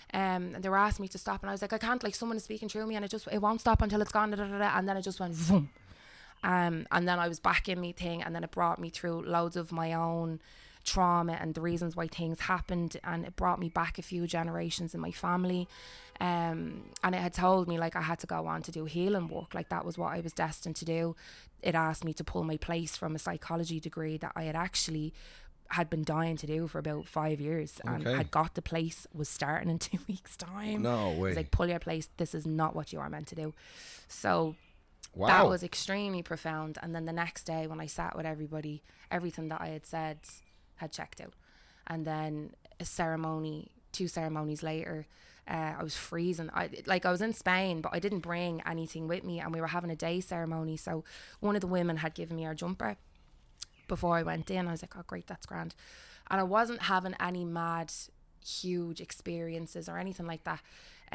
And they were asking me to stop, and I was like, I can't, like someone is speaking through me, and it won't stop until it's gone, and then it just went boom. And then I was back in me thing, and then it brought me through loads of my own trauma and the reasons why things happened, and it brought me back a few generations in my family, and it had told me like I had to go on to do healing work, like that was what I was destined to do. It asked me to pull my place from a psychology degree that I had been dying to do for about 5 years, and I got the place, was starting in 2 weeks time. No way. It's like, pull your place, this is not what you are meant to do. So that was extremely profound. And then the next day when I sat with everybody, everything that I had said had checked out. And then two ceremonies later, I was freezing. I was in Spain, but I didn't bring anything with me, and we were having a day ceremony. So one of the women had given me our jumper before I went in. I was like, oh great, that's grand. And I wasn't having any mad huge experiences or anything like that.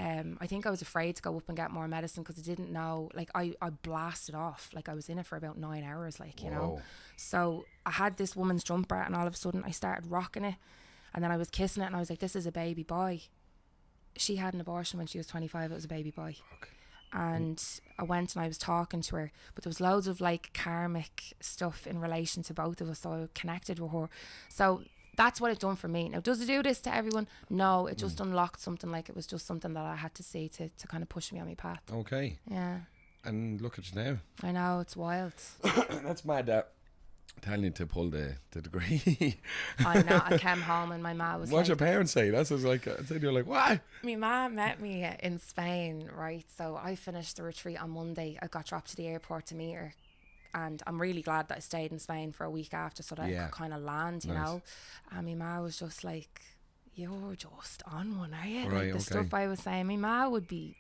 I think I was afraid to go up and get more medicine because I didn't know, like I blasted off, like I was in it for about 9 hours, like, you know. So I had this woman's jumper, and all of a sudden I started rocking it, and then I was kissing it, and I was like, this is a baby boy. She had an abortion when she was 25. It was a baby boy. And I went and I was talking to her, but there was loads of like karmic stuff in relation to both of us, so I connected with her. So that's what it done for me. Now, does it do this to everyone? No, it just unlocked something. Like, it was just something that I had to see to kind of push me on my path. Yeah. And look at you now. I know, it's wild. That's mad that telling you to pull the degree. I know. I came home and my mom was What'd your parents say? That's like, you're like, what? My mom met me in Spain, right? So I finished the retreat on Monday. I got dropped to the airport to meet her. And I'm really glad that I stayed in Spain for a week after, so that I could kind of land, you know. And my ma was just like, you're just on one, are you? Right, like the stuff I was saying, my ma would be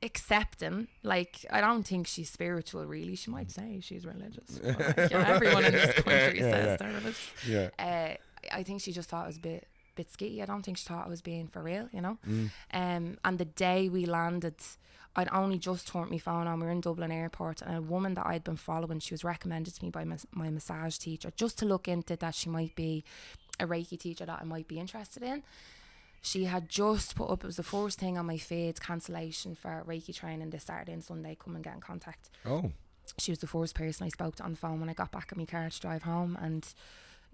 accepting. Like, I don't think she's spiritual, really. She might say she's religious. But like, you know, everyone in this country says they're religious. I think she just thought it was a bit skitty. I don't think she thought it was being for real, you know. And the day we landed, I'd only just turned my phone on. We were in Dublin airport, and a woman that I'd been following, she was recommended to me by my massage teacher, just to look into that she might be a Reiki teacher that I might be interested in. She had just put up, it was the first thing on my feed, cancellation for Reiki training this Saturday and Sunday, come and get in contact. She was the first person I spoke to on the phone when I got back in my car to drive home, and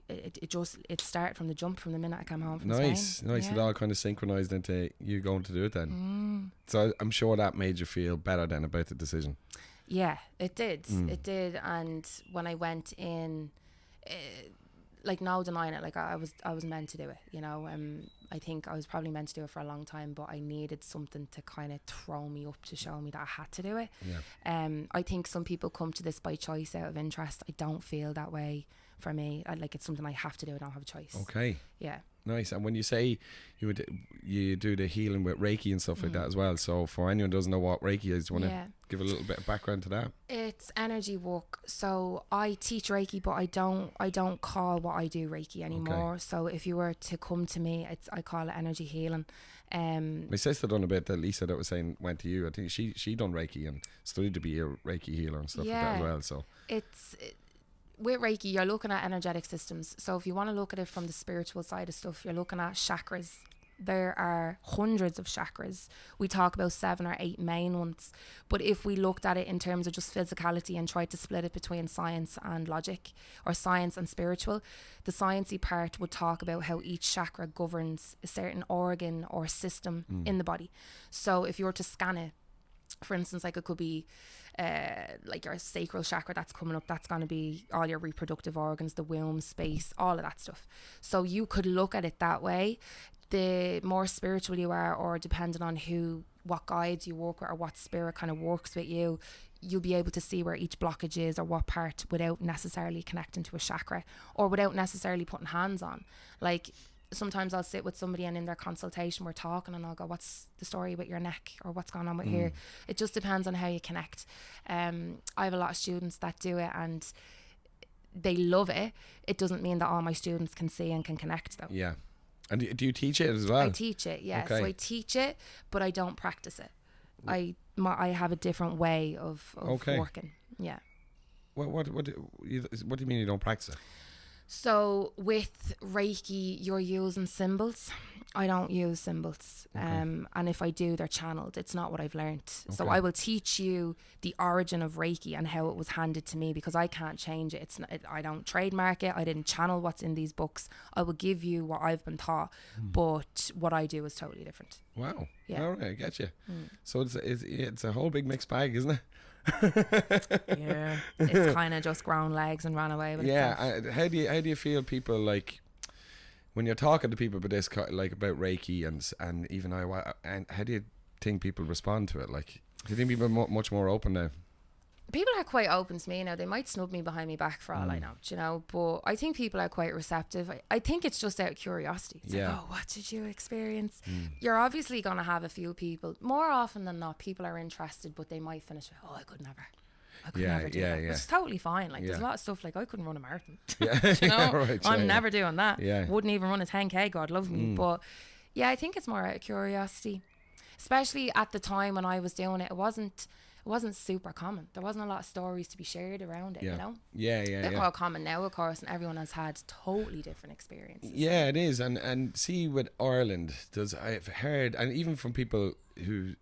it started from the jump from the minute I came home from Spain. Nice. It all kind of synchronized into you going to do it then. So I'm sure that made you feel better then about the decision. Yeah, it did. It did. And when I went in, like, no denying it, like I was meant to do it, you know. I think I was probably meant to do it for a long time, but I needed something to kind of throw me up to show me that I had to do it. I think some people come to this by choice, out of interest. I don't feel that way. For me, it's something I have to do. I don't have a choice. Yeah. Nice. And when you say you do the healing with Reiki and stuff like that as well, so for anyone who doesn't know what Reiki is, do you want to give a little bit of background to that? It's energy work. So I teach Reiki, but I don't call what I do Reiki anymore. So if you were to come to me, I call it energy healing. My sister done a bit that Lisa that was saying went to you. I think she done Reiki and studied to be a Reiki healer and stuff like that as well. So with Reiki, you're looking at energetic systems. So if you want to look at it from the spiritual side of stuff, you're looking at chakras. There are hundreds of chakras. We talk about 7 or 8 main ones. But if we looked at it in terms of just physicality and tried to split it between science and logic, or science and spiritual, the sciencey part would talk about how each chakra governs a certain organ or system in the body. So if you were to scan it, for instance, like it could be like your sacral chakra that's coming up, that's going to be all your reproductive organs, the womb space, all of that stuff. So you could look at it that way. The more spiritual you are, or depending on what guides you work with or what spirit kind of works with you, you'll be able to see where each blockage is or what part, without necessarily connecting to a chakra or without necessarily putting hands on. Like sometimes I'll sit with somebody and in their consultation we're talking and I'll go, what's the story with your neck, or what's going on with here? It just depends on how you connect. I have a lot of students that do it and they love it. It doesn't mean that all my students can see and can connect though. Yeah. And do you teach it as well? I teach it, yeah. Okay. So I teach it, but I don't practice it. I have a different way of working. Yeah. What do you mean you don't practice it? So with Reiki, you're using symbols. I don't use symbols. Okay. And if I do, they're channeled. It's not what I've learned. Okay. So I will teach you the origin of Reiki and how it was handed to me, because I can't change it. It's not, I don't trademark it. I didn't channel what's in these books. I will give you what I've been taught, but what I do is totally different. Wow. Yeah. All right, I get you. So it's a whole big mixed bag, isn't it? Yeah. It's kind of just ground legs and ran away with itself. How do you feel people, like, when you're talking to people about this, like about Reiki and even and how do you think people respond to it? Like, do you think people are much more open now? People are quite open to me now. They might snub me behind my back for all I know, do you know, but I think people are quite receptive. I think it's just out of curiosity. It's like, oh, what did you experience? You're obviously going to have a few people, more often than not, people are interested, but they might finish with, I could never do that. It's totally fine. Like, there's a lot of stuff, like, I couldn't run a marathon. You know? Right, I'm never doing that. Yeah. Wouldn't even run a 10k, God love me. But yeah, I think it's more out of curiosity. Especially at the time when I was doing it, it wasn't super common. There wasn't a lot of stories to be shared around it, you know? They're more common now, of course, and everyone has had totally different experiences. Yeah, it is. And see, with Ireland, I've heard, and even from people who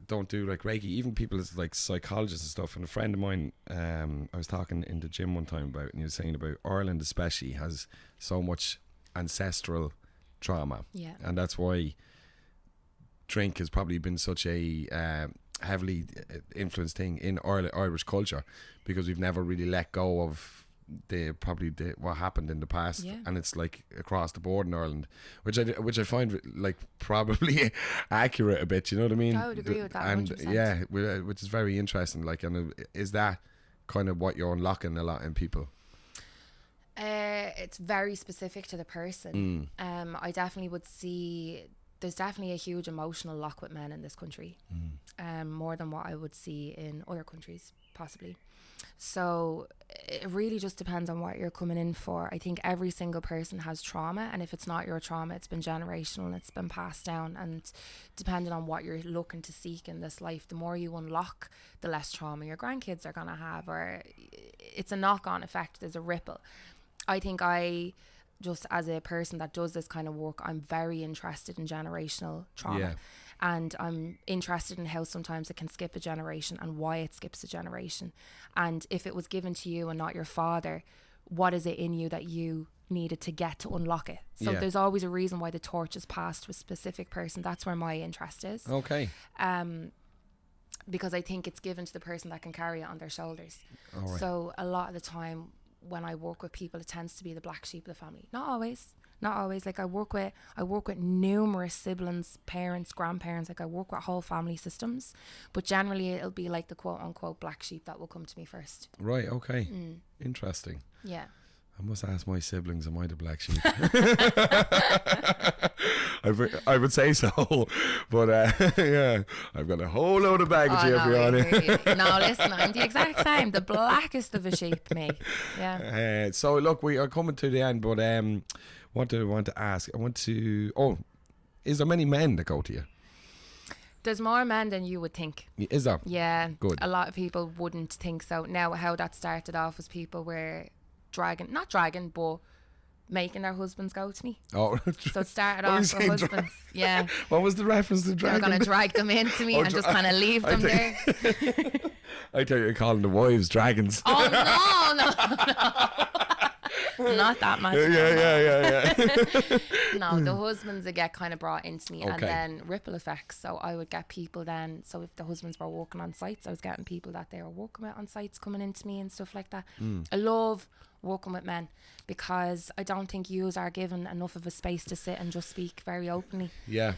don't do like Reiki, even people as like psychologists and stuff, and a friend of mine I was talking in the gym one time about, and he was saying about Ireland especially has so much ancestral trauma. Yeah. And that's why drink has probably been such a heavily influenced thing in Irish culture, because we've never really let go of what happened in the past, and it's like across the board in Ireland, which I find like probably accurate a bit. You know what I mean? I would agree with that. And 100%. which is very interesting. Like, and is that kind of what you're unlocking a lot in people? It's very specific to the person. I definitely would see there's definitely a huge emotional lock with men in this country, more than what I would see in other countries, possibly. So it really just depends on what you're coming in for. I think every single person has trauma, and if it's not your trauma, it's been generational and it's been passed down. And depending on what you're looking to seek in this life, the more you unlock, the less trauma your grandkids are going to have, or it's a knock-on effect. There's a ripple. I think just as a person that does this kind of work, I'm very interested in generational trauma, and I'm interested in how sometimes it can skip a generation and why it skips a generation. And if it was given to you and not your father, what is it in you that you needed to get to unlock it? So there's always a reason why the torch is passed to a specific person. That's where my interest is. Okay. Because I think it's given to the person that can carry it on their shoulders. All right. So a lot of the time when I work with people, it tends to be the black sheep of the family. Not always. Like I work with numerous siblings, parents, grandparents. Like I work with whole family systems, but generally it'll be like the quote unquote black sheep that will come to me first. Right. Okay. Interesting. Yeah. I must ask my siblings, am I the black sheep? I would say so, but I've got a whole load of baggage here for you on it. No, listen, I'm the exact same, the blackest of a sheep, me. Yeah. So look, we are coming to the end, but what do I want to ask? Is there many men that go to you? There's more men than you would think. Is there? Yeah. Good. A lot of people wouldn't think so. Now, how that started off was people were but making their husbands go to me. Oh. So it started off with husbands. Yeah. What was the reference to dragging? They're going to drag them into me and just kind of leave them there. I thought you were calling the wives dragons. Oh, no. Not that much. Yeah. No, the husbands would get kind of brought into me, and Okay. then ripple effects. So I would get people then. So if the husbands were working on sites, I was getting people that they were working with on sites coming into me and stuff like that. I love working with men because I don't think yous are given enough of a space to sit and just speak very openly. Yeah.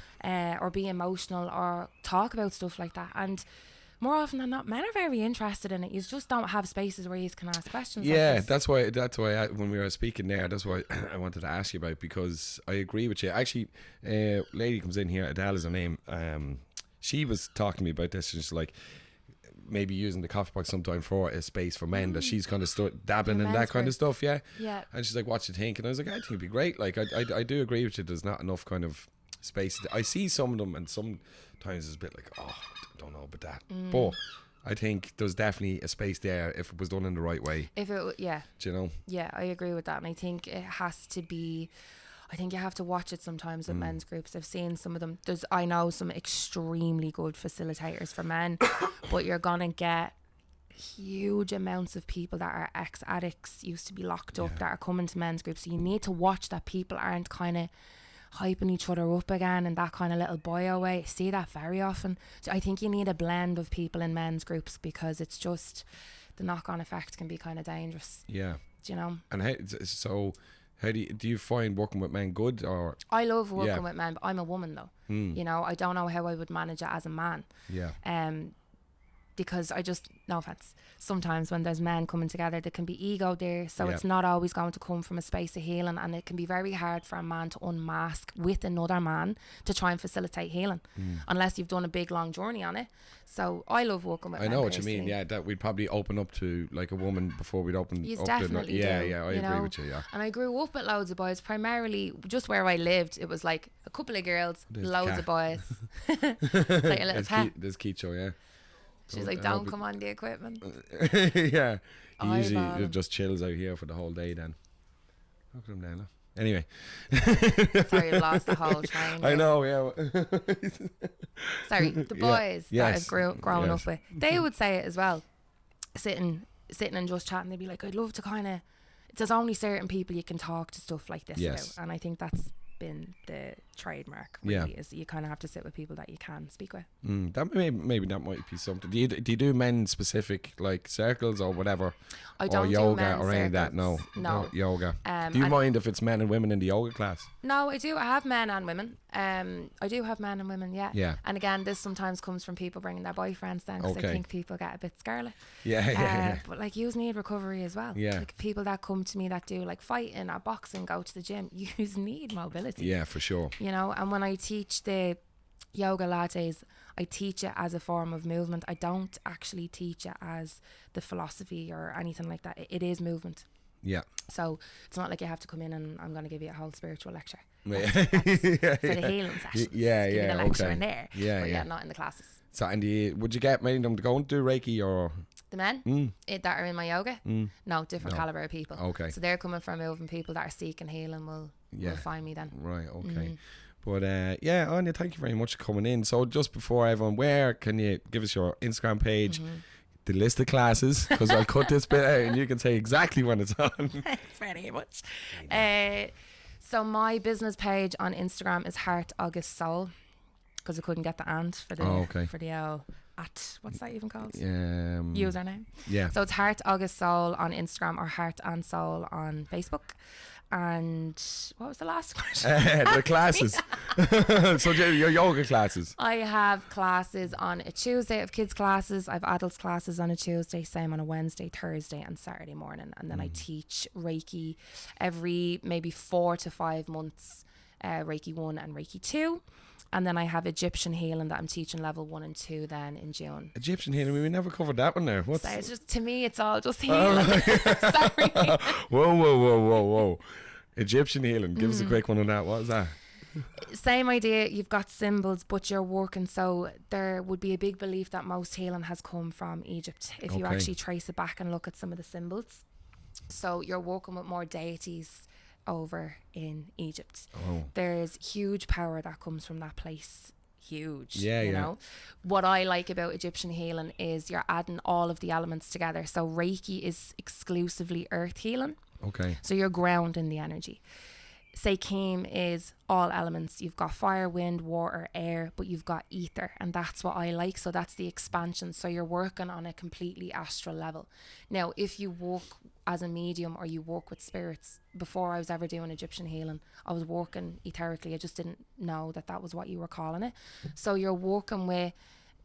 Or be emotional or talk about stuff like that. And more often than not, men are very interested in it. You just don't have spaces where you can ask questions. Yeah, like this. that's why when we were speaking there, that's why I wanted to ask you about, because I agree with you. Actually, lady comes in here, Adele is her name. She was talking to me about this, just like maybe using the coffee box sometime for a space for men that she's kind of dabbling in that kind of stuff. Yeah. And she's like, what you think? And I was like, I think it'd be great. Like I do agree with you. There's not enough kind of space. I see some of them, and sometimes it's a bit like, oh, I don't know about that. But I think there's definitely a space there if it was done in the right way. If it, yeah. Do you know? Yeah, I agree with that. And I think it has to be, I think you have to watch it sometimes with men's groups. I've seen some of them. I know some extremely good facilitators for men, but you're going to get huge amounts of people that are ex-addicts, used to be locked up, that are coming to men's groups. So you need to watch that people aren't kind of hyping each other up again in that kind of little boyo way. I see that very often. So I think you need a blend of people in men's groups, because it's just the knock-on effect can be kind of dangerous. Yeah. Do you know? And how do you find working with men good? Or I love working with men, but I'm a woman though. You know, I don't know how I would manage it as a man. Yeah. Because I just, no offense, sometimes when there's men coming together, there can be ego there, so it's not always going to come from a space of healing, and it can be very hard for a man to unmask with another man to try and facilitate healing, unless you've done a big long journey on it. So I love working with men. I know what you mean. Yeah, that we'd probably open up to like a woman before we'd open you up definitely to do, I agree with you. Yeah. And I grew up with loads of boys, primarily just where I lived. It was like a couple of girls, loads of boys. It's like a little pet. There's Keito, yeah. She's like, don't come on the equipment. Yeah. He usually Eyeball. just chills out here for the whole day then. Look at him now. Anyway. Sorry, I lost the whole train. I know, yeah. Sorry, the boys that I've grown up with, they would say it as well. Sitting and just chatting, they'd be like, I'd love to kind of, there's only certain people you can talk to stuff like this about. And I think that's been the trademark, really, is you kind of have to sit with people that you can speak with. That maybe that might be something. Do you do men specific like circles or whatever? I don't or yoga do men's or any of that. No, no yoga. Do you mind if it's men and women in the yoga class? No, I do. I have men and women. I do have men and women. Yeah. And again, this sometimes comes from people bringing their boyfriends down, because I think people get a bit scarlet. Yeah. But like, you need recovery as well. Yeah. Like people that come to me that do like fighting or boxing, go to the gym. You need mobility. Yeah, for sure. You know, and when I teach the yoga lattes, I teach it as a form of movement. I don't actually teach it as the philosophy or anything like that. It is movement. Yeah. So it's not like you have to come in and I'm going to give you a whole spiritual lecture. That's for the healing sessions. Give you the lecture in there. But not in the classes. So, and would you get many of them to go and do Reiki or? The men that are in my yoga? No, different caliber of people. Okay. So they're coming from moving. People that are seeking healing will find me then. Right, okay. But Áine, thank you very much for coming in. So just before everyone, where can you give us your Instagram page, the list of classes, because I'll cut this bit out and you can say exactly when it's on. Thanks very much. So my business page on Instagram is Heart August Soul, because I couldn't get the and for the for the L at, what's that even called? Username. Yeah. So it's Heart August Soul on Instagram, or Heart and Soul on Facebook. And what was the last question? The classes. So your yoga classes. I have classes on a Tuesday. I have kids classes. I have adults classes on a Tuesday. Same on a Wednesday, Thursday and Saturday morning. And then I teach Reiki every maybe 4 to 5 months. Reiki 1 and Reiki 2. And then I have Egyptian healing that I'm teaching level 1 and 2 then in June. Egyptian healing, we never covered that one there. What's... So it's just, to me, it's all just healing. Sorry. Whoa. Egyptian healing. Give us a quick one on that. What is that? Same idea. You've got symbols, but you're working. So there would be a big belief that most healing has come from Egypt, if you actually trace it back and look at some of the symbols. So you're working with more deities over in Egypt. There's huge power that comes from that place. Huge. You know what I like about Egyptian healing is you're adding all of the elements together. So Reiki is exclusively earth healing. Okay. So you're grounding the energy. Sekim is all elements. You've got fire, wind, water, air, but you've got ether, and that's what I like. So that's the expansion. So you're working on a completely astral level. Now, if you work as a medium or you work with spirits, before I was ever doing Egyptian healing, I was working etherically. I just didn't know that was what you were calling it. So you're working with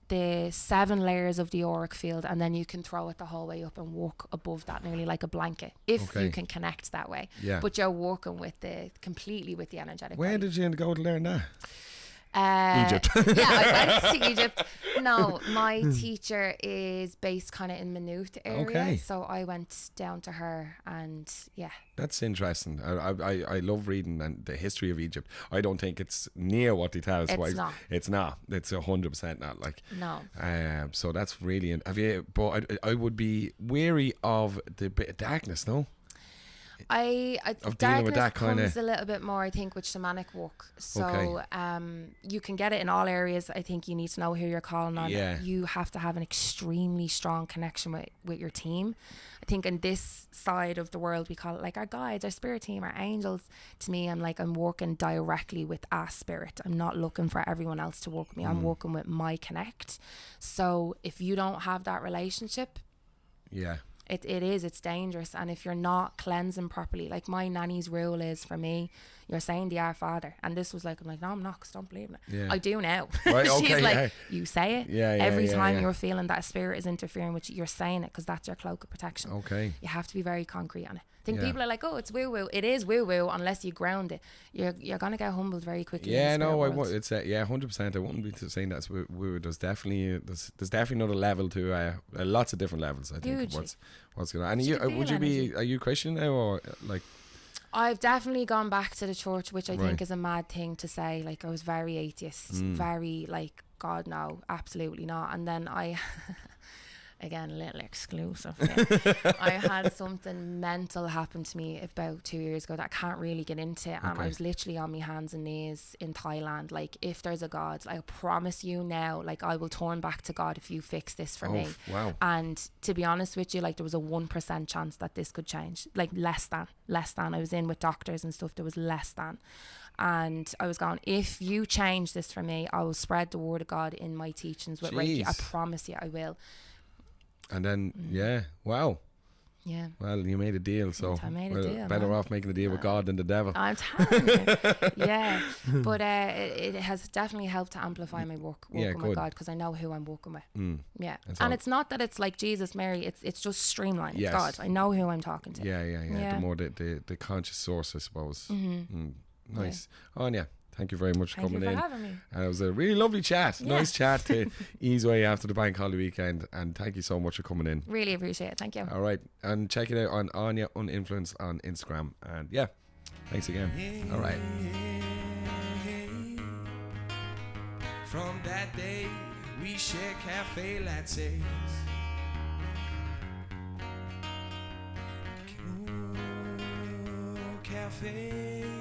the 7 layers of the auric field, and then you can throw it the whole way up and walk above that, nearly like a blanket, if you can connect that way. Yeah. But you're working with completely with the energetic. Where did you go to learn that? Egypt. Yeah, I went to Egypt. No, my teacher is based kind of in Maynooth area. Okay. So I went down to her, and yeah. That's interesting. I love reading and the history of Egypt. I don't think it's near what they tell us. It's not. It's not. It's 100% not. Like, no. So that's really. Have you? But I would be weary of the bit of darkness. No. Of dealing with that kind of a little bit more, I think, with shamanic work. So you can get it in all areas. I think you need to know who you're calling on. Yeah. You have to have an extremely strong connection with your team. I think in this side of the world, we call it like our guides, our spirit team, our angels. To me, I'm working directly with a spirit. I'm not looking for everyone else to work with me. I'm working with my connect. So if you don't have that relationship, it's dangerous. And if you're not cleansing properly, like my nanny's rule is, for me, you're saying the Our Father, and this was like, I'm like, no, I'm not, because I don't believe in it. I do now. Right, She's like, you say it. Every time you're you're feeling that a spirit is interfering with you, you're saying it, because that's your cloak of protection. Okay. You have to be very concrete on it. I think people are like, oh, it's woo woo. It is woo woo unless you ground it. You're gonna get humbled very quickly. Yeah, no, I won't. It's 100%. I wouldn't be saying that's woo woo. There's definitely another level to lots of different levels. I think what's going on. And would you be? Are you Christian now, or like? I've definitely gone back to the church, which I think is a mad thing to say. Like, I was very atheist, very like, God, no, absolutely not. And then again, a little exclusive. I had something mental happen to me about 2 years ago that I can't really get into. And I was literally on my hands and knees in Thailand. Like, if there's a God, I promise you now, like, I will turn back to God if you fix this for me. Wow. And to be honest with you, like, there was a 1% chance that this could change. Like, less than. I was in with doctors and stuff. There was less than. And I was going, if you change this for me, I will spread the word of God in my teachings with Reiki. I promise you I will. And then, wow. Yeah. Well, you made a deal, so I made a deal, better off making a deal with God than the devil. I'm telling you. Yeah. But it has definitely helped to amplify my work with God, because I know who I'm working with. Yeah. And it's not that it's like Jesus, Mary. It's just streamlined. Yes. It's God. I know who I'm talking to. Yeah. The more the conscious source, I suppose. Nice. Yeah. Áine, thank you very much for coming in. Thank you for having me. And it was a really lovely chat. Yeah. Nice chat to ease away after the bank holiday weekend. And thank you so much for coming in. Really appreciate it. Thank you. All right. And check it out on Áine Uninfluenced on Instagram. And yeah, thanks again. All right. From that day, we share cafe lattes. Cafe.